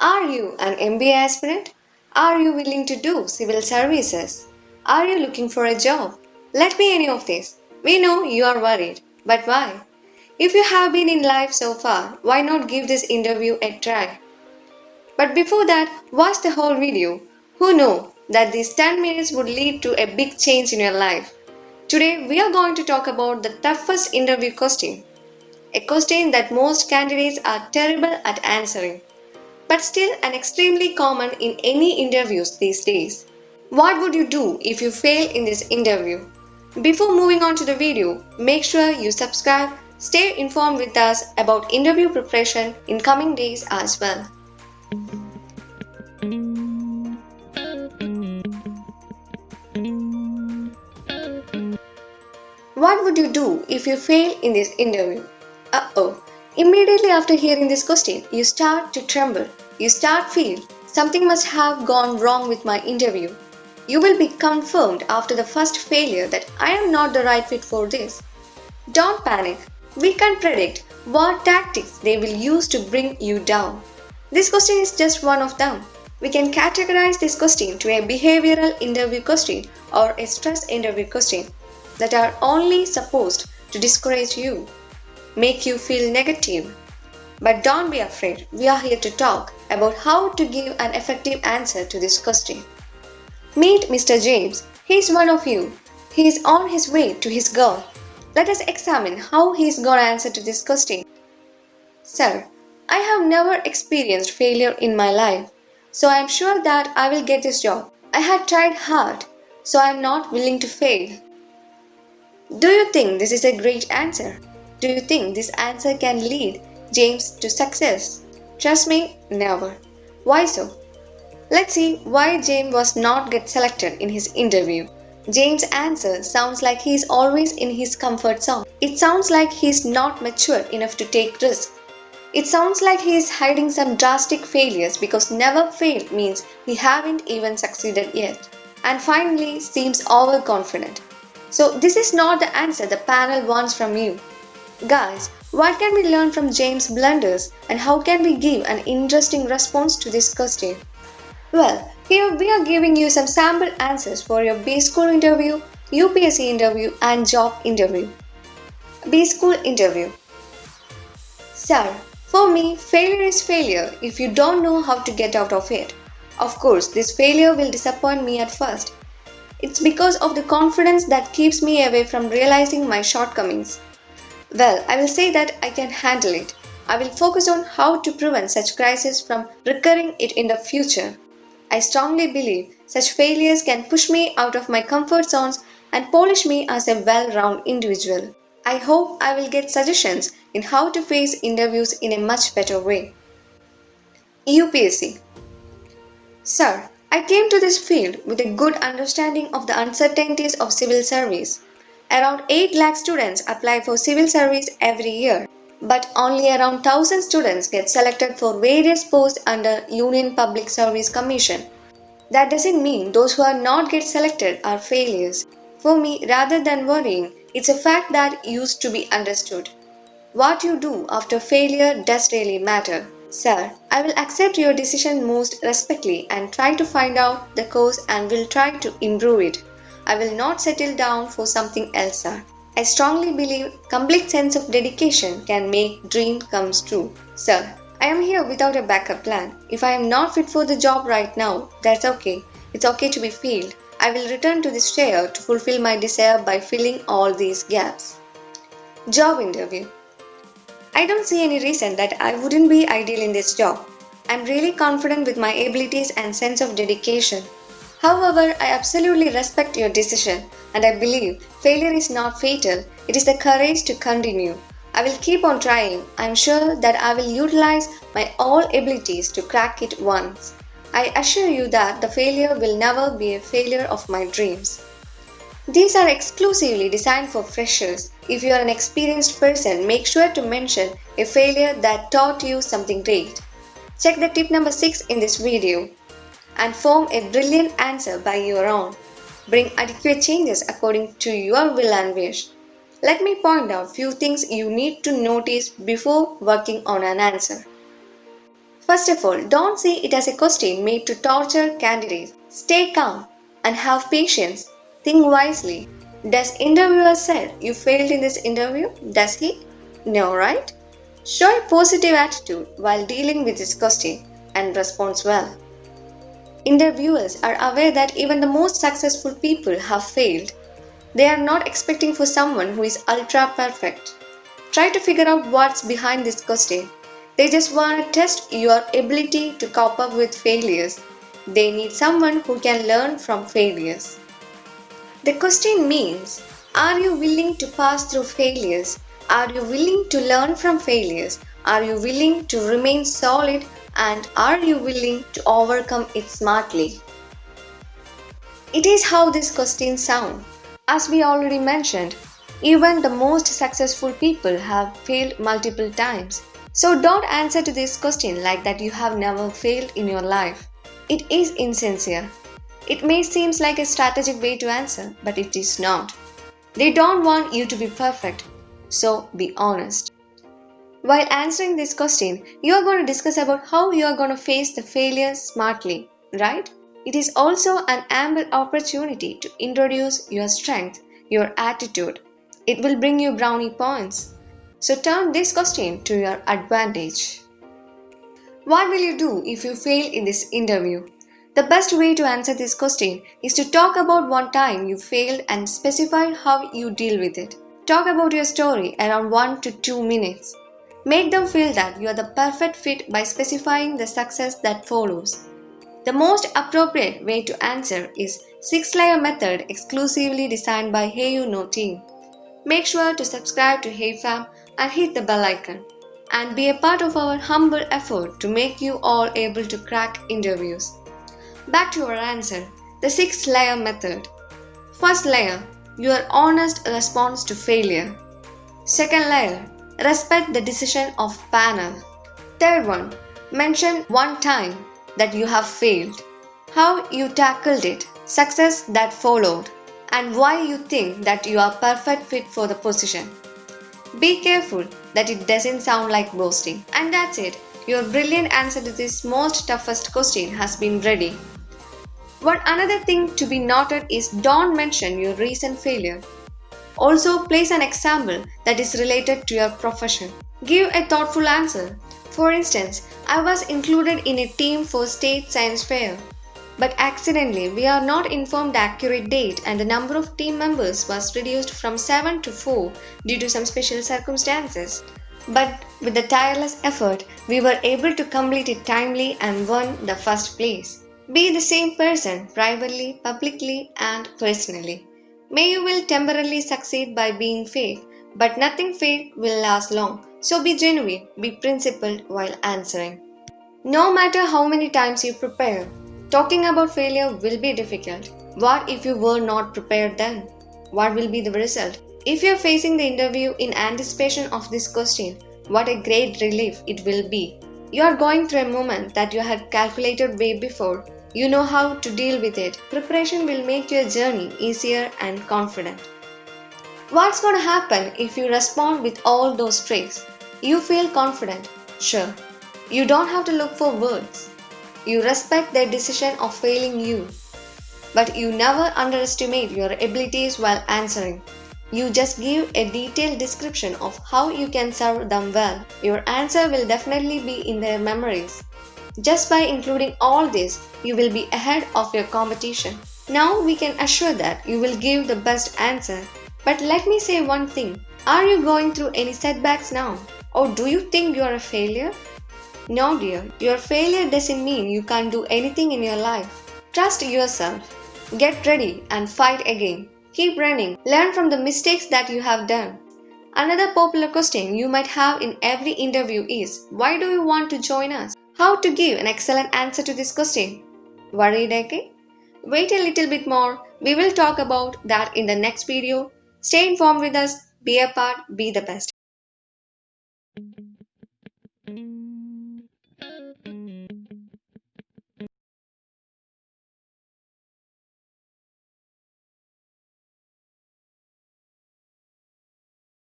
Are you an MBA aspirant? Are you willing to do civil services? Are you looking for a job? Let me any of this. We know you are worried, but why? If you have been in life so far, why not give this interview a try? But before that, watch the whole video. Who know that these 10 minutes would lead to a big change in your life? Today, we are going to talk about the toughest interview question. A question that most candidates are terrible at answering, but still an extremely common in any interviews these days. What would you do if you fail in this interview? Before moving on to the video, make sure you subscribe, stay informed with us about interview preparation in coming days as well. What would you do if you fail in this interview? Uh-oh. Immediately after hearing this question, you start to tremble. You start feel something must have gone wrong with my interview. You will be confirmed after the first failure that I am not the right fit for this. Don't panic. We can predict what tactics they will use to bring you down. This question is just one of them. We can categorize this question to a behavioral interview question or a stress interview question that are only supposed to discourage you, make you feel negative. But don't be afraid, we are here to talk about how to give an effective answer to this question. Meet Mr. James. He is one of you. He is on his way to his goal. Let us examine how he is going to answer to this question. Sir, I have never experienced failure in my life, so I am sure that I will get this job. I had tried hard, so I am not willing to fail. Do you think this is a great answer? Do you think this answer can lead James to success? Trust me, never. Why so? Let's see why James was not get selected in his interview. James' answer sounds like he is always in his comfort zone. It sounds like he is not mature enough to take risks. It sounds like he is hiding some drastic failures because never failed means he haven't even succeeded yet. And finally seems overconfident. So this is not the answer the panel wants from you. Guys, what can we learn from James' blunders and how can we give an interesting response to this question? Well, here we are giving you some sample answers for your B School interview, UPSC interview and job interview. B School interview. Sir, for me, failure is failure if you don't know how to get out of it. Of course, this failure will disappoint me at first. It's because of the confidence that keeps me away from realizing my shortcomings. Well, I will say that I can handle it. I will focus on how to prevent such crises from recurring it in the future. I strongly believe such failures can push me out of my comfort zones and polish me as a well-rounded individual. I hope I will get suggestions in how to face interviews in a much better way. UPSC. Sir, I came to this field with a good understanding of the uncertainties of civil service. Around 8 lakh students apply for civil service every year, but only around 1,000 students get selected for various posts under Union Public Service Commission. That doesn't mean those who are not get selected are failures. For me, rather than worrying, it's a fact that used to be understood. What you do after failure does really matter. Sir, I will accept your decision most respectfully and try to find out the cause and will try to improve it. I will not settle down for something else, sir. I strongly believe complete sense of dedication can make dream comes true. Sir, I am here without a backup plan. If I am not fit for the job right now, that's okay. It's okay to be failed. I will return to this chair to fulfill my desire by filling all these gaps. Job interview. I don't see any reason that I wouldn't be ideal in this job. I'm really confident with my abilities and sense of dedication. However, I absolutely respect your decision and I believe failure is not fatal, it is the courage to continue. I will keep on trying. I am sure that I will utilize my all abilities to crack it once. I assure you that the failure will never be a failure of my dreams. These are exclusively designed for freshers. If you are an experienced person, make sure to mention a failure that taught you something great. Check the tip number 6 in this video and form a brilliant answer by your own. Bring adequate changes according to your will and wish. Let me point out few things you need to notice before working on an answer. First of all, don't see it as a question made to torture candidates. Stay calm and have patience. Think wisely. Does interviewer said you failed in this interview? Does he? No, right? Show a positive attitude while dealing with this question and responds well. Interviewers are aware that even the most successful people have failed. They are not expecting for someone who is ultra perfect. Try to figure out what's behind this question. They just want to test your ability to cope up with failures. They need someone who can learn from failures. The question means, are you willing to pass through failures? Are you willing to learn from failures? Are you willing to remain solid? And are you willing to overcome it smartly? It is how these questions sound. As we already mentioned, even the most successful people have failed multiple times. So don't answer to this question like that you have never failed in your life. It is insincere. It may seem like a strategic way to answer, but it is not. They don't want you to be perfect, so be honest. While answering this question, you are going to discuss about how you are going to face the failure smartly, right? It is also an ample opportunity to introduce your strength, your attitude. It will bring you brownie points. So turn this question to your advantage. What will you do if you fail in this interview? The best way to answer this question is to talk about one time you failed and specify how you deal with it. Talk about your story around 1 to 2 minutes. Make them feel that you are the perfect fit by specifying the success that follows. The most appropriate way to answer is 6-layer method exclusively designed by Hey You Know team. Make sure to subscribe to HeyFam and hit the bell icon and be a part of our humble effort to make you all able to crack interviews. Back to our answer, the 6-layer method. First layer, your honest response to failure. Second layer, respect the decision of panel. Third one, mention one time that you have failed, how you tackled it, success that followed, and why you think that you are perfect fit for the position. Be careful that it doesn't sound like boasting. And that's it. Your brilliant answer to this most toughest question has been ready. One another thing to be noted is don't mention your recent failure. Also, place an example that is related to your profession. Give a thoughtful answer. For instance, I was included in a team for state science fair, but accidentally we are not informed the accurate date and the number of team members was reduced from 7 to 4 due to some special circumstances. But with the tireless effort, we were able to complete it timely and won the first place. Be the same person privately, publicly, and personally. May you will temporarily succeed by being fake, but nothing fake will last long. So be genuine, be principled while answering. No matter how many times you prepare, talking about failure will be difficult. What if you were not prepared then? What will be the result? If you are facing the interview in anticipation of this question, what a great relief it will be. You are going through a moment that you had calculated way before. You know how to deal with it. Preparation will make your journey easier and confident. What's going to happen if you respond with all those traits? You feel confident, sure. You don't have to look for words. You respect their decision of failing you. But you never underestimate your abilities while answering. You just give a detailed description of how you can serve them well. Your answer will definitely be in their memories. Just by including all this, you will be ahead of your competition. Now we can assure that you will give the best answer. But let me say one thing. Are you going through any setbacks now? Or do you think you are a failure? No dear, your failure doesn't mean you can't do anything in your life. Trust yourself. Get ready and fight again. Keep running. Learn from the mistakes that you have done. Another popular question you might have in every interview is, why do you want to join us? How to give an excellent answer to this question? Worried again? Wait a little bit more. We will talk about that in the next video. Stay informed with us. Be a part. Be the best.